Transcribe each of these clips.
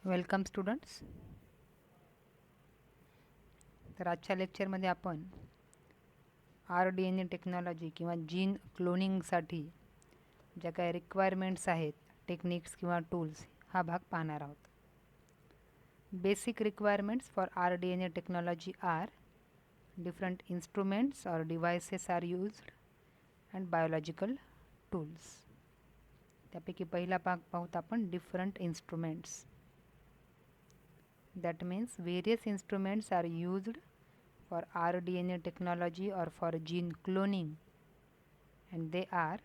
Welcome students. तर आजच्या लेक्चरमध्ये आपण RDNA टेक्नॉलॉजी किंवा जीन क्लोनिंगसाठी ज्या काही रिक्वायरमेंट्स आहेत, टेक्निक्स किंवा टूल्स, हा भाग पाहणार आहोत. Basic requirements for RDNA technology are different instruments और devices are used and biological tools. त्यापैकी पहिला भाग पाहूत आपण different instruments. That means various instruments are used for RDNA technology or for gene cloning, and they are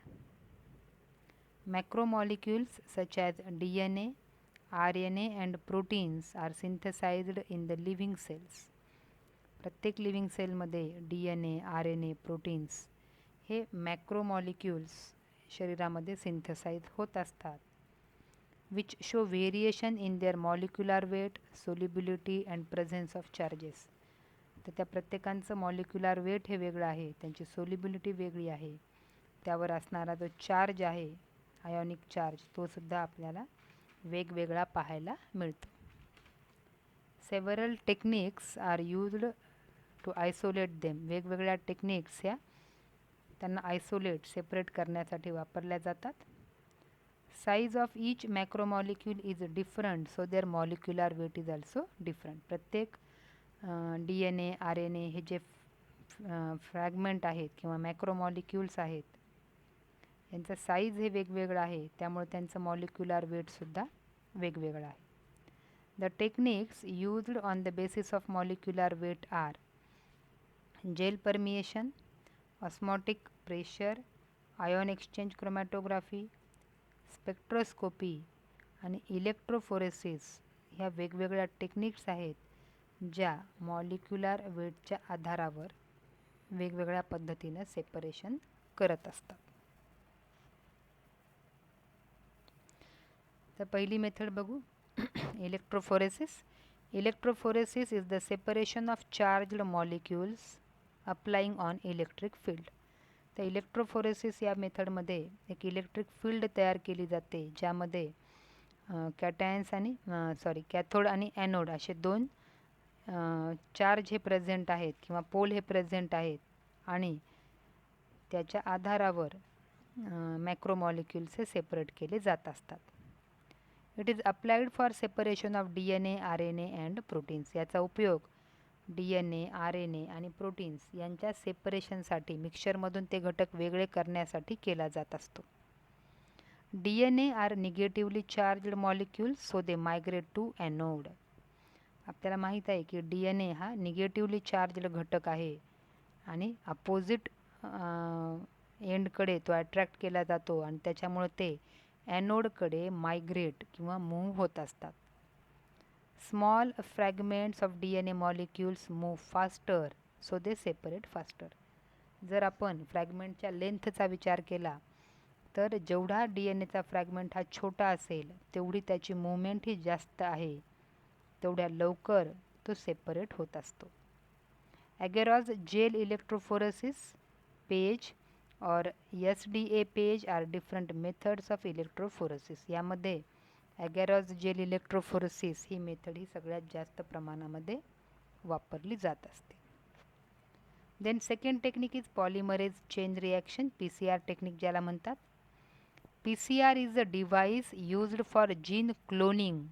macromolecules such as DNA, RNA and proteins are synthesized in the living cells. प्रत्येक living सेलमध्ये DNA, RNA, proteins हे मॅक्रोमॉलिक्युल्स शरीरामध्ये synthesise होत असतात, which show variation in their molecular weight, solubility and presence of charges. तर त्या प्रत्येकांचं molecular weight हे वेगळं आहे, त्यांची सोल्युबिलिटी वेगळी आहे, त्यावर असणारा जो चार्ज आहे आयोनिक चार्ज तो सुद्धा आपल्याला वेगवेगळा पाहायला मिळतो. Several techniques are used to isolate them. वेगवेगळ्या टेक्निक्स ह्या त्यांना आयसोलेट सेपरेट करण्यासाठी वापरल्या जातात. Size of each macromolecule is different, so their molecular weight is also different. प्रत्येक DNA, RNA हे जे फ्रॅगमेंट आहेत किंवा मॅक्रोमॉलिक्युल्स आहेत यांचं साईज हे वेगवेगळं आहे, त्यामुळे त्यांचं मॉलिक्युलर वेटसुद्धा वेगवेगळं आहे. The techniques used on the basis of molecular weight are gel permeation, osmotic pressure, ion exchange chromatography, spectroscopy आणि इलेक्ट्रोफोरेसिस ह्या वेगवेगळ्या टेक्निक्स आहेत ज्या मॉलिक्युलर वेटच्या आधारावर वेगवेगळ्या पद्धतीनं सेपरेशन करत असतात. तर पहिली मेथड बघू, electrophoresis. Electrophoresis is the separation of charged molecules applying on electric field. तर इलेक्ट्रोफोरेसिस या मेथडमध्ये एक इलेक्ट्रिक फील्ड तयार केली जाते ज्यामध्ये कॅटायन्स आणि कॅथोड आणि ॲनोड असे दोन चार्ज हे प्रेझेंट आहेत किंवा पोल हे प्रेझेंट आहेत आणि त्याच्या आधारावर मॅक्रोमॉलिक्युल्स हे सेपरेट केले जात असतात. It is applied for separation of DNA, RNA and proteins. याचा उपयोग DNA, RNA आणि प्रोटीन्स यांच्या सेपरेशनसाठी, मिक्सचरमधून ते घटक वेगळे करण्यासाठी केला जात असतो. DNA are negatively charged molecules, so they migrate to anode. आपल्याला माहीत आहे की DNA हा निगेटिव्हली चार्ज्ड घटक आहे आणि अपोजिट एंडकडे तो अट्रॅक्ट केला जातो आणि त्याच्यामुळे ते ॲनोडकडे मायग्रेट किंवा मूव्ह होत असतात. Small fragments of DNA molecules move faster, so they separate faster. जर आपण फ्रॅगमेंटच्या लेंथचा विचार केला तर जेवढा DNAचा फ्रॅगमेंट हा छोटा असेल तेवढी त्याची मूवमेंट ही जास्त आहे, तेवढ्या लवकर तो सेपरेट होत असतो. Agarose gel electrophoresis page or SDA page are different methods of electrophoresis. यामध्ये ॲगेरॉज जेल इलेक्ट्रोफोरेसिस ही मेथड ही सगळ्यात जास्त प्रमाणामध्ये वापरली जात असते. Then second technique is polymerase chain reaction, PCR technique ज्याला म्हणतात. PCR is a device used for gene cloning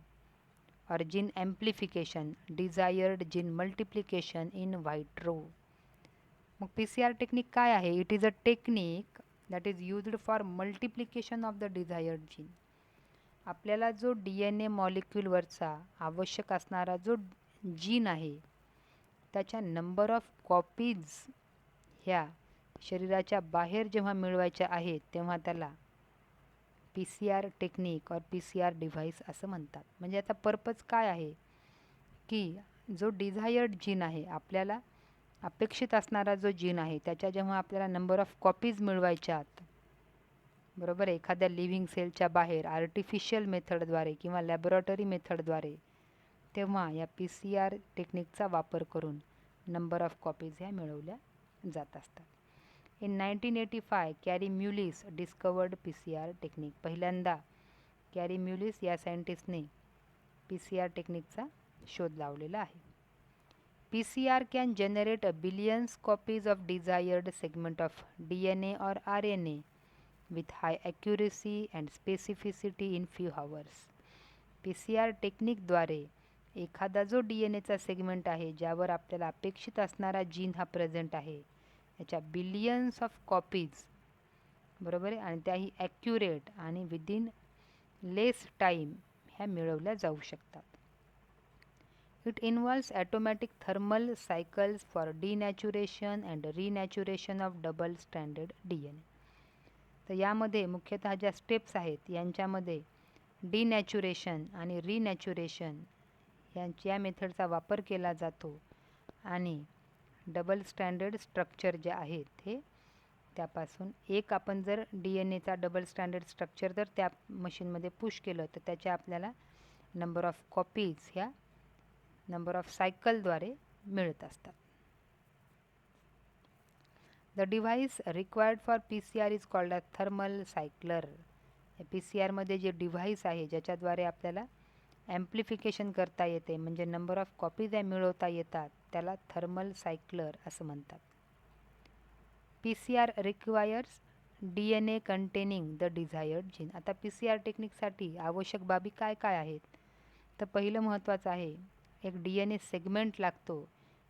or gene amplification, desired gene multiplication in vitro. मग PCR टेक्निक काय आहे? It is a technique that is used for multiplication of the desired gene. आपल्याला जो DNA मॉलिक्युलवरचा आवश्यक असणारा जो gene आहे त्याच्या नंबर ऑफ कॉपीज ह्या शरीराच्या बाहेर जेव्हा मिळवायच्या आहेत तेव्हा त्याला PCR टेक्निक और PCR डिव्हाइस असं म्हणतात. म्हणजे आता पर्पज काय आहे की जो डिझायर्ड जीन आहे, आपल्याला अपेक्षित असणारा जो जीन आहे त्याच्या जेव्हा आपल्याला नंबर ऑफ कॉपीज मिळवायच्यात, बरोबर, एखाद्या लिव्हिंग सेलच्या बाहेर आर्टिफिशियल मेथडद्वारे किंवा लॅबोरेटरी मेथडद्वारे, तेव्हा या PCR टेक्निकचा वापर करून नंबर ऑफ कॉपीज ह्या मिळवल्या जात असतात. In 1985 Kary Mullis discovered PCR technique. पहिल्यांदा कॅरी म्युलिस या सायंटिस्टने PCR टेक्निकचा शोध लावलेला आहे. PCR can generate a billions copies of desired segment of DNA or RNA with high accuracy and specificity in few hours. PCR टेक्निकद्वारे एखादा जो DNAचा segment आहे ज्यावर आपल्याला अपेक्षित असणारा जीन हा प्रेझेंट आहे याच्या बिलियन्स ऑफ कॉपीज, बरोबर आहे, आणि त्याही ॲक्युरेट आणि विदिन लेस टाईम ह्या मिळवल्या जाऊ शकतात. It involves automatic thermal cycles for denaturation and renaturation of double standard DNA. तर यामध्ये मुख्यतः ज्या स्टेप्स आहेत यांच्यामध्ये डिनॅच्युरेशन आणि रिनॅच्युरेशन या मेथडचा वापर केला जातो आणि डबल स्टँडर्ड स्ट्रक्चर जे आहेत हे त्यापासून एक आपण जर DNAचा डबल स्टँडर्ड स्ट्रक्चर जर त्या मशीनमध्ये पुश केलं तर त्याच्या आपल्याला नंबर ऑफ कॉपीज ह्या नंबर ऑफ सायकलद्वारे मिळत असतात. The device required for PCR is called a thermal cycler. PCRमध्ये जे डिव्हाइस आहे ज्याच्याद्वारे आपल्याला ॲम्प्लिफिकेशन करता येते म्हणजे नंबर ऑफ कॉपीज मिळवता येतात त्याला थर्मल सायक्लर असं म्हणतात. PCR requires DNA containing the desired gene. आता PCR टेक्निकसाठी आवश्यक बाबी काय काय आहेत? तर पहिलं महत्त्वाचं आहे एक DNA सेगमेंट लागतो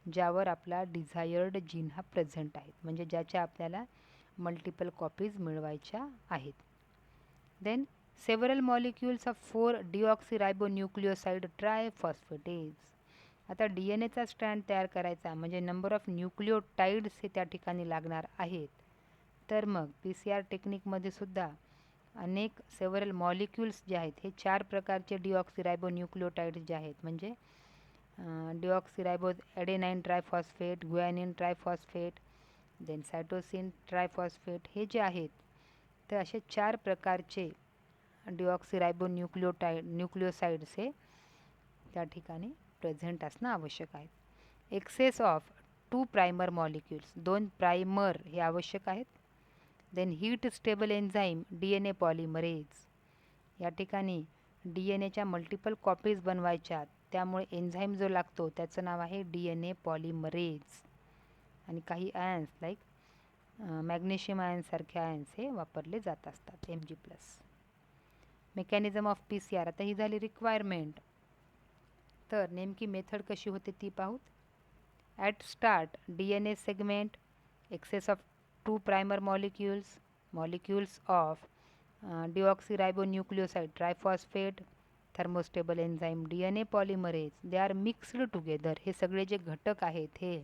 ज्यावर आपला डिझायर्ड जीन हा प्रेझेंट आहे म्हणजे ज्याच्या आपल्याला मल्टिपल कॉपीज मिळवायच्या आहेत. Then several molecules of 4 deoxyribonucleoside triphosphates. आता DNAचा स्ट्रँड तयार करायचा म्हणजे नंबर ऑफ न्यूक्लियोटाइड्स हे त्या ठिकाणी लागणार आहेत. तर मग PCR टेक्निकमध्ये सुद्धा अनेक सेव्हरल मॉलिक्युल्स जे आहेत हे 4 प्रकारचे डिऑक्सिरायबोन्यूक्लियोटाइड्स जे आहेत म्हणजे deoxyribo adenine triphosphate, guanine triphosphate, then cytosine triphosphate हे जे आहेत तर असे 4 प्रकारचे न्यूक्लियोसाइड्स हे त्या ठिकाणी प्रेझेंट असणं आवश्यक आहे. Excess of 2 primer molecules, 2 primer हे आवश्यक आहेत. Then heat stable enzyme DNA polymerase. या ठिकाणी DNAच्या मल्टिपल कॉपीज बनवायच्या त्यामुळे एन्झाईम जो लागतो त्याचं नाव आहे DNA पॉलिमरेज. आणि काही आयन्स लाईक मॅग्नेशियम आयन्ससारखे आयन्स हे वापरले जात असतात Mg+. Mechanism of PCR. आता ही झाली रिक्वायरमेंट. तर नेमकी मेथड कशी होते ती पाहूत. At start DNA segment, excess of 2 primer molecules of deoxyribonucleoside triphosphate, thermostable enzyme DNA polymerase, they are mixed together. हे सगळे जे घटक आहेत हे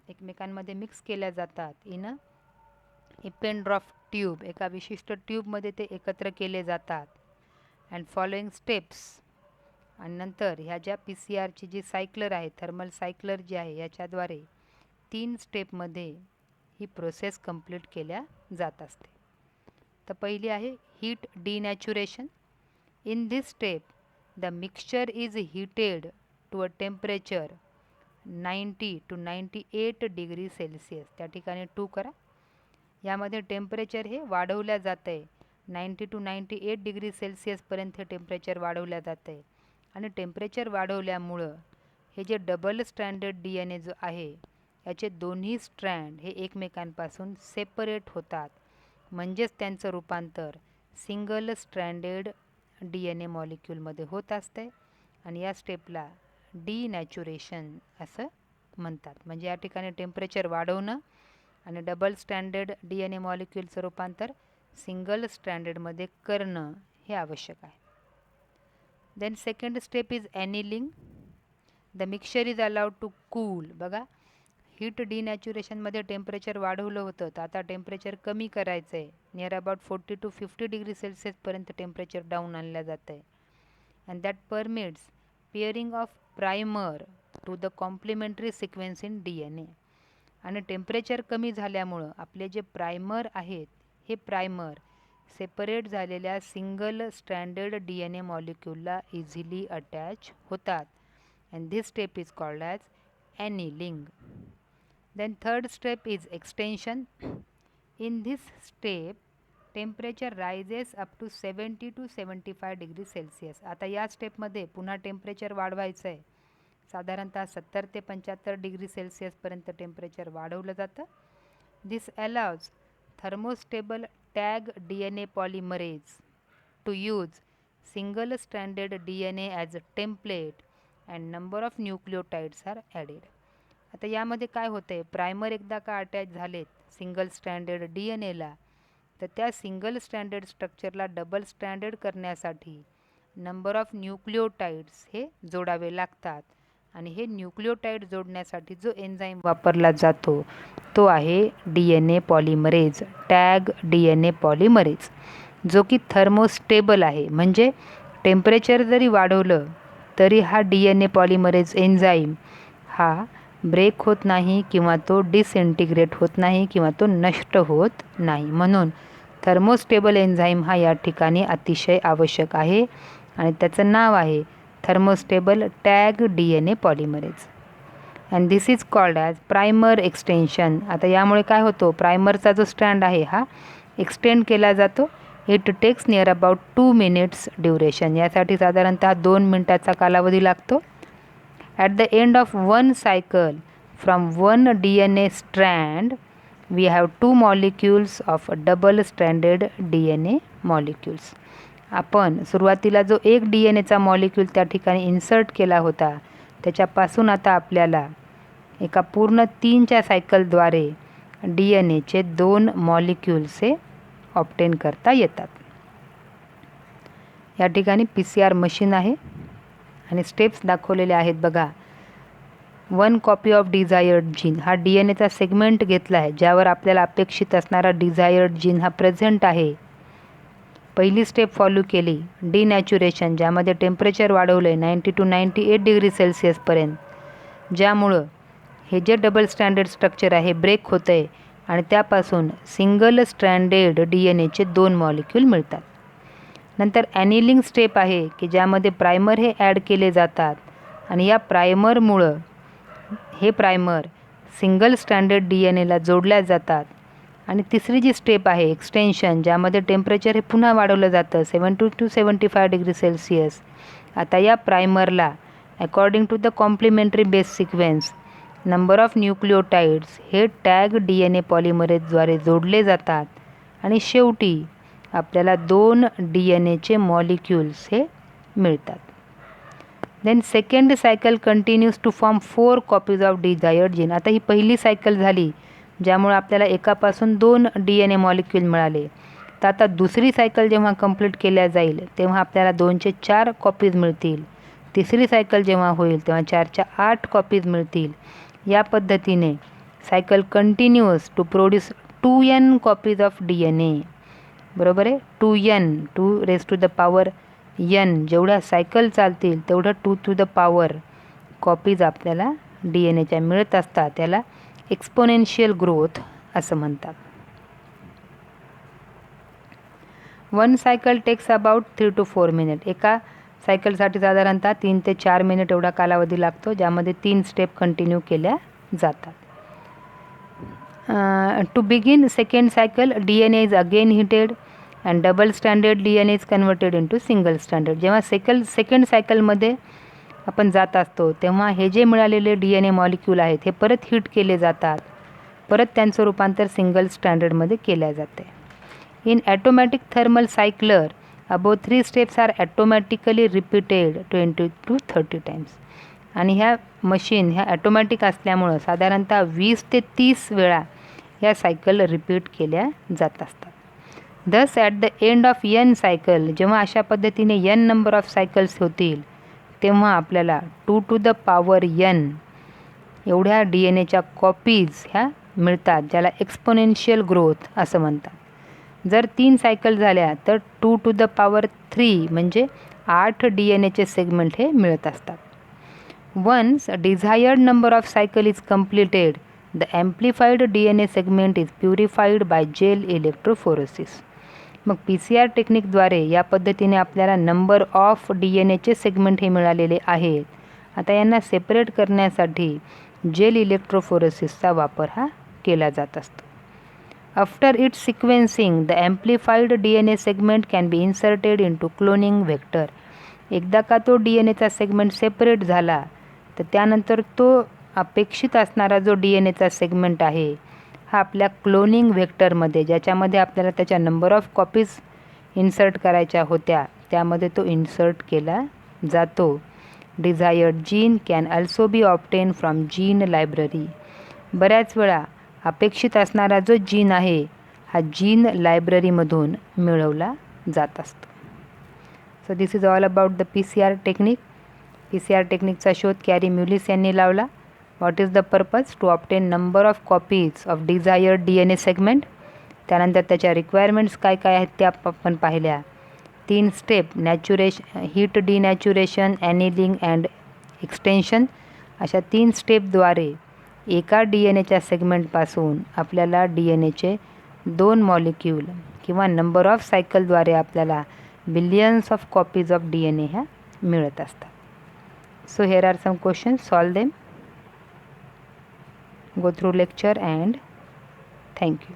एकमेकांमध्ये मिक्स केल्या जातात इन अ इपेंड्रॉफ ट्यूब. एका विशिष्ट ट्यूबमध्ये ते एकत्र केले जातात. And following steps. आणि नंतर ह्या ज्या PCRची जी सायक्लर आहे थर्मल सायक्लर जी आहे याच्याद्वारे 3 स्टेपमध्ये ही प्रोसेस कंप्लीट केल्या जात असते. तर पहिली आहे heat denaturation. In this step the mixture is heated to a temperature 90 to 98 degree Celsius. त्या ठिकाणी 2 करा. यामध्ये टेम्परेचर हे वाढवल्या जातं आहे 90 to 98 डिग्री सेल्सिअसपर्यंत हे टेम्परेचर वाढवल्या जातं आहे. आणि टेम्परेचर वाढवल्यामुळं हे जे डबल स्ट्रँडेड DNA जो आहे याचे दोन्ही स्ट्रँड हे एकमेकांपासून सेपरेट होतात म्हणजेच त्यांचं रूपांतर सिंगल स्ट्रँडेड DNA मॉलिक्युलमध्ये होत असते आणि या स्टेपला डिनॅच्युरेशन असं म्हणतात. म्हणजे या ठिकाणी टेम्परेचर वाढवणं आणि डबल स्टँडर्ड DNA मॉलिक्युलचं रूपांतर सिंगल स्टँडर्डमध्ये करणं हे आवश्यक आहे. Then second step is annealing. The mixture is allowed to cool. बघा हीट डिनॅच्युरेशनमध्ये टेम्परेचर वाढवलं होतं तर आता टेम्परेचर कमी करायचं आहे. नियर अबाउट 40 to 50 डिग्री सेल्सिअसपर्यंत टेम्परेचर डाऊन आणलं जातं आहे. And that permits pairing of primer to the complementary sequence in DNA. आणि टेम्परेचर कमी झाल्यामुळं आपले जे प्रायमर आहेत हे प्रायमर सेपरेट झालेल्या सिंगल स्टँडर्ड DNA मॉलिक्युलला इझिली अटॅच होतात. And this step is called as annealing. Then third step is extension. In this step temperature rises up to 70 to 75 degree Celsius. आता या स्टेपमध्ये पुन्हा टेम्परेचर वाढवायचं आहे. साधारणतः 70 ते 75 डिग्री सेल्सिअसपर्यंत टेम्परेचर वाढवलं जातं. This allows thermostable Taq DNA polymerase to use single stranded DNA as a template and number of nucleotides are added. आता यामध्ये काय होतं आहे, प्रायमर एकदा का अटॅच झालेत सिंगल स्ट्रँडेड DNAला, तर त्या सिंगल स्ट्रँडेड स्ट्रक्चरला डबल स्ट्रँडेड करण्यासाठी नंबर ऑफ न्यूक्लिओटाइड्स हे जोडावे लागतात. आणि हे न्यूक्लिओटाइड जोडण्यासाठी जो एन्झाईम वापरला जातो तो आहे DNA polymerase, tag DNA polymerase, जो की थर्मोस्टेबल आहे. म्हणजे टेम्परेचर जरी वाढवलं तरी हा DNA पॉलिमरेज एन्झाईम हा ब्रेक होत नाही किंवा तो डिसइंटिग्रेट होत नाही किंवा तो नष्ट होत नाही. म्हणून थर्मोस्टेबल एन्झाईम हा या ठिकाणी अतिशय आवश्यक आहे आणि त्याचं नाव आहे thermostable Taq DNA polymerase. And this is called as primer extension. आता यामुळे काय होतं, प्रायमरचा जो स्ट्रँड आहे हा एक्सटेंड केला जातो. It takes near about 2 minutes duration. यासाठी साधारणतः 2 मिनिटाचा कालावधी लागतो. At the end of one cycle from one DNA strand we have 2 molecules of double stranded DNA molecules. आपण सुरुवातीला जो एक DNAचा मॉलिक्यूल त्या ठिकाणी इन्सर्ट केला होता त्याच्यापासून आता आपल्याला एका पूर्ण 3च्या सायकलद्वारे DNAचे 2 मॉलिक्यूल्स हे ऑब्टेन करता येतात. या ठिकाणी PCR मशीन आहे आणि स्टेप्स दाखवलेले आहेत बघा. 1 कॉपी ऑफ डिझायर्ड जीन, हा DNAचा सेगमेंट घेतला आहे ज्यावर आपल्याला अपेक्षित असणारा डिझायर्ड जीन हा प्रेझेंट आहे. पहिली स्टेप फॉलो केली, डिनॅच्युरेशन, ज्यामध्ये टेम्परेचर वाढवलं आहे 90 to 98 डिग्री सेल्सिअसपर्यंत, ज्यामुळं हे जे डबल स्टँडर्ड स्ट्रक्चर आहे ब्रेक होतं आहे आणि त्यापासून सिंगल स्ट्रँडेड DNAचे 2 मॉलिक्यूल मिळतात. नंतर ॲनिलिंग स्टेप आहे की ज्यामध्ये प्रायमर हे ॲड केले जातात आणि या प्रायमरमुळं हे प्रायमर सिंगल स्ट्रँडेड DNAला जोडल्या जातात. आणि तिसरी जी स्टेप आहे एक्सटेन्शन, ज्यामध्ये टेम्परेचर हे पुन्हा वाढवलं जातं 70 to 75 डिग्री सेल्सिअस. आता या प्रायमरला according to the complementary base sequence number of nucleotides हे टॅग DNA पॉलिमरेजद्वारे जोडले जातात आणि शेवटी आपल्याला 2 DNAचे मॉलिक्यूल्स हे मिळतात. Then second cycle continues to form 4 copies of desired gene. आता ही पहिली सायकल झाली ज्यामुळे आपल्याला एकापासून 2 DNA मॉलिक्यूल मिळाले. तर आता दुसरी सायकल जेव्हा कंप्लीट केल्या जाईल तेव्हा आपल्याला 2चे 4 कॉपीज मिळतील. तिसरी सायकल जेव्हा होईल तेव्हा 4च्या 8 कॉपीज मिळतील. या पद्धतीने cycle continuous to produce 2n copies of DNA. बरोबर आहे, 2n, 2 raised to the power n, जेवढ्या सायकल चालतील तेवढं 2 to the power कॉपीज आपल्याला DNAच्या मिळत असतात. त्याला एक्सपोनेन्शियल ग्रोथ असं म्हणतात. One cycle takes about 3 to 4 minutes. एका सायकलसाठी साधारणतः 3 ते 4 मिनिट एवढा कालावधी लागतो, ज्यामध्ये 3 स्टेप कंटिन्यू केल्या जातात. To begin second cycle DNA is again heated and double standard DNA is converted into single standard. जेव्हा सेकंड सायकलमध्ये आपण जात असतो तेव्हा हे जे मिळालेले DNA मॉलिक्यूल आहेत हे परत हीट केले जातात, परत त्यांचं रूपांतर सिंगल स्टँडर्डमध्ये केल्या जाते. In automatic thermal cycler above 3 steps are automatically repeated 20 to 30 times. आणि ह्या मशीन ह्या ॲटोमॅटिक असल्यामुळं साधारणतः 20 ते 30 वेळा ह्या सायकल रिपीट केल्या जात असतात. दस at the end of n cycle, जेव्हा अशा पद्धतीने n नंबर ऑफ सायकल्स होतील तेव्हा आपल्याला 2 to the power n एवढ्या DNAच्या कॉपीज ह्या मिळतात, ज्याला एक्सपोनेन्शियल ग्रोथ असं म्हणतात. जर 3 सायकल झाल्या तर 2 to the power 3 म्हणजे 8 DNAचे सेगमेंट हे मिळत असतात. Once desired number of cycle is completed the amplified DNA segment is purified by gel electrophoresis. मग PCR टेक्निकद्वारे या पद्धतीने आपल्याला नंबर ऑफ DNAचे सेगमेंट हे मिळालेले आहेत. आता यांना सेपरेट करण्यासाठी जेल इलेक्ट्रोफोरेसिसचा वापर हा केला जात असतो. After its sequencing, the amplified DNA segment can be inserted into cloning vector. एकदा का तो DNAचा सेगमेंट सेपरेट झाला तर त्यानंतर तो अपेक्षित असणारा जो DNAचा सेगमेंट आहे हा आपल्या क्लोनिंग व्हेक्टरमध्ये, ज्याच्यामध्ये आपल्याला त्याच्या नंबर ऑफ कॉपीज इन्सर्ट करायच्या होत्या, त्यामध्ये तो इन्सर्ट केला जातो. Desired gene can also be obtain from gene library. बऱ्याच वेळा अपेक्षित असणारा जो जीन आहे हा जीन लायब्ररीमधून मिळवला जात असतो. So this is all about the PCR technique. PCR टेक्निकचा शोध कॅरी म्युलिस यांनी लावला. What is the purpose? To obtain number of copies of desired DNA segment. त्यानंतर त्याच्या रिक्वायरमेंट्स काय काय आहेत त्या आपण पाहिल्या. 3 step, heat denaturation, annealing and extension. अशा 3 स्टेपद्वारे एका DNAच्या सेगमेंटपासून आपल्याला DNAचे 2 मॉलिक्यूल किंवा नंबर ऑफ सायकलद्वारे आपल्याला billions of copies of DNA ह्या मिळत असतात. So here are some questions, solve them. Go through lecture and thank you.